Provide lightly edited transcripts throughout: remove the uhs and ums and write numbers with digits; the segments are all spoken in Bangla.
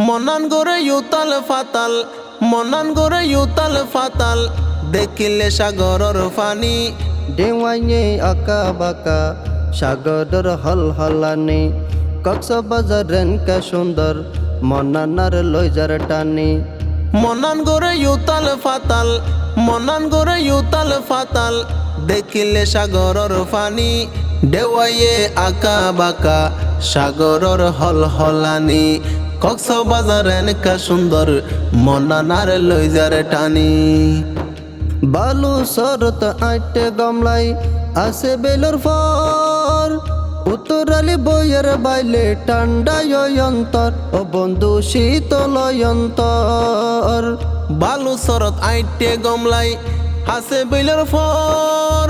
মনান গরে ইউতাল ফাতাল, মনান গরে ইউতাল ফাতাল, দেখিলে সাগরর ফানি। ঢেউয়ে আঁকা বাঁকা সাগরের হলহলানি, কক্সবাজার রেনকা সুন্দর মনানার লইজার টানি। মনান গরে ইউতাল ফাতাল, মনান গরে ইউতাল ফাতাল, দেখিলে সাগরর ফানি। ঢেউয়ে আঁকা বাঁকা সাগরর হলহলানি, কক্সবাজার রেনকা সুন্দর মনানার লইজার টানি। বালু সরত আইটে গমলাই আসে বেলর ফর, উত্তরালি বইয়ের বাইলে ঠান্ডায় অন্তর ও বন্ধু শীতল অন্তর। বালু সরত আইটে গমলাই হাসে বেলর ফর,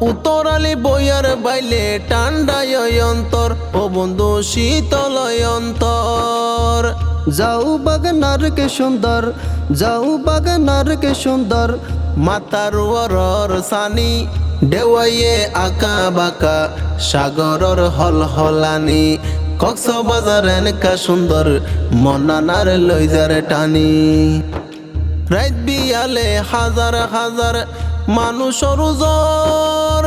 উত্তরালি বইয়ার বাইলে ঠান্ডায় অন্তর ও বন্ধু শীতল অন্তর। যাও বাগানার কে সুন্দর, যাও বাগানার কে সুন্দর, মাতার ওরর সানি। ঢেউয়ে আঁকা বাঁকা সাগরর হলহলানি, কক্সবাজার এনকা সুন্দর মনানার লইজার টানি। রাত বিয়ালে হাজার হাজার মানুষর জ্বর,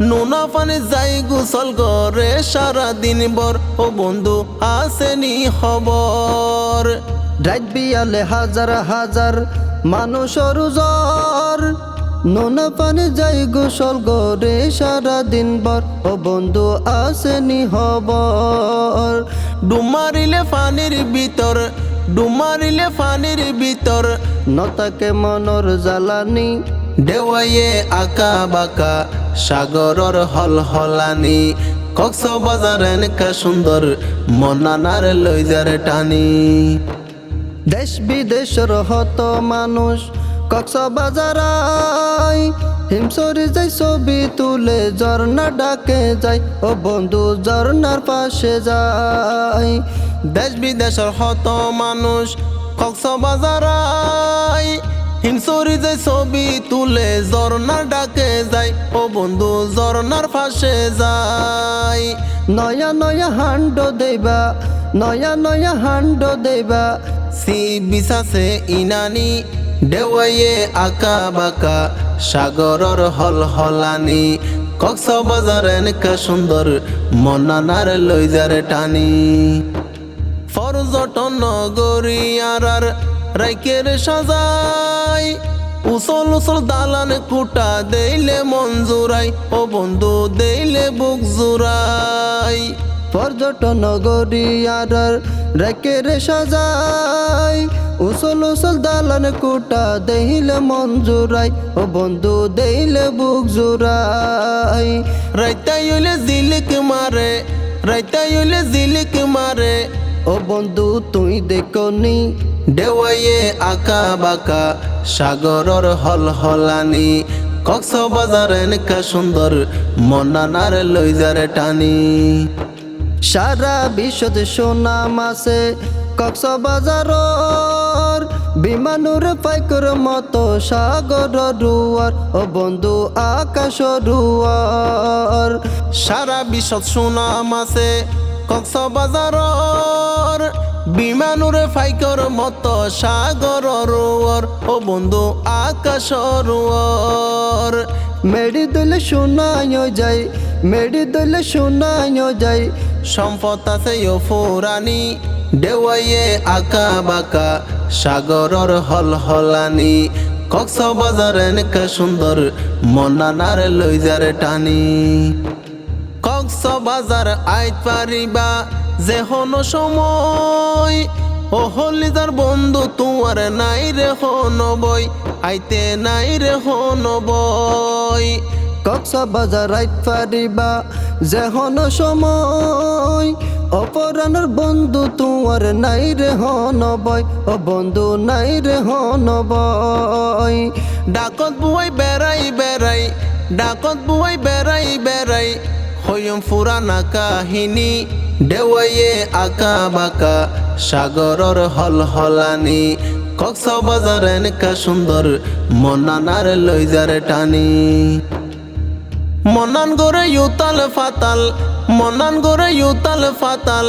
নোনা পানি যাই গোসল করে সারা দিন বর ও বন্ধু আসেনি খবর। রাত বিয়ালে হাজার হাজার মানুষর জ্বর, নোনা পানি যাই গোসল করে সারা দিন বর ও বন্ধু আসেনি খবর। ডুমারিলে পানির ভিতর, ডুমারিলে পানির ভিতর, নতাকে মনর জ্বালানি। ঢেউয়ে আঁকা বাঁকা সাগরর হলহলানি, কক্সবাজার এনকা সুন্দর মনানার লইজার টানি। দেশ বিদেশের হত মানুষ কক্সবাজার আয়, হিমসরি যাই ছবি তুলে ঝর্ণা ডাকে যায় ও বন্ধু ঝর্ণার পাশে যায়। দেশ বিদেশের হত মানুষ কক্সবাজার আয়, হিমসরি যে ছবি তুলে ঝর্ণার ডাকে যায় ও বন্ধু ঝর্ণার পাশে যায়। নয়া নয়া হান্ড দেবা, নয়া নয়া হান্ড দেবা, সি বিসাসে ইনানি। ঢেউয়ে আঁকা বাঁকা সাগরর হলহলানি, কক্সবাজার এনকা সুন্দর মনানার লইজার টানি। পর্যটন নগরী আর রাইকের সাজাই, উসল উসল দালান কুটা দেইলে মন জুড়াই ও বন্ধু দেইলে বুক জুড়াই। পর্যটন নগরী আর রেকের সাজাই, উসল উসল দালান কুটা দেইলে মন জুড়াই ও বন্ধু দেইলে বুক জুড়াই। রাইতাই হইলে জিলিক মারে, রাইতাই হইলে জিলিক মারে, ও বন্ধু তুই দেখনি। ঢেউয়ে আঁকা বাঁকা সাগরর হলহলানি, কক্সবাজার এনকা সুন্দর মনানার লইজার টানি। সারা বিশ্বত সুনাম আছে কক্সবাজারর, বিমানুর পাইকর মতো সাগর রুয়ার ও বন্ধু আকাশ রুয়ার। সারা বিশ্বত সুনাম আছে কক্সবাজারর, বিমানুরে ফাইকর মতো সাগর রোয়ার ও বন্ধু আকাশ রোয়ার। মেডি দলে শোনায় যায়, মেডি দলে শোনায় যায়, সম্পদ আছে ও ফুরানি। ঢেউয়ে আঁকা বাঁকা সাগরর হলহলানি, কক্সবাজার এনকা সুন্দর মনানার লইজার টানি। কক্সবাজার আইত পারিবা যে হন সময়, ও হলিদার বন্ধু তোমার নাই রে হন বই, আইতে নাই রে হন বই। কক্সবাজার রাইত পারিবা যেহন সময়, অপরানোর বন্ধু তোমার নাই রে হন বয় ও বন্ধু নাই রে হন বয়। ডাকত বুয়াই বেড়াই বেড়াই, ডাকত বুয়াই বেড়াই বেড়াই, হইম ফুরানা কাহিনী। ঢেউয়ে আঁকা বাঁকা সাগরর হলহলানি, কক্সবাজার এনকা সুন্দর মনানার লইজার টানি। মনান গরে ইউতাল ফাতাল, মনান গরে ইউতাল ফাতাল,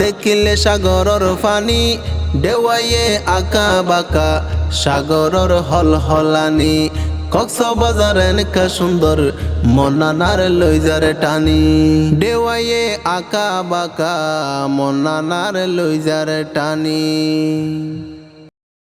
দেখিলে সাগরর ফানি। দেওয়াইয়ে আঁকা বাঁকা সাগরর হলহলানি কক্সবাজার এনেকা সুন্দর মনানার লইজার টানি দেওয়াইয়ে আঁকা বাঁকা মনানার লইজার টানি।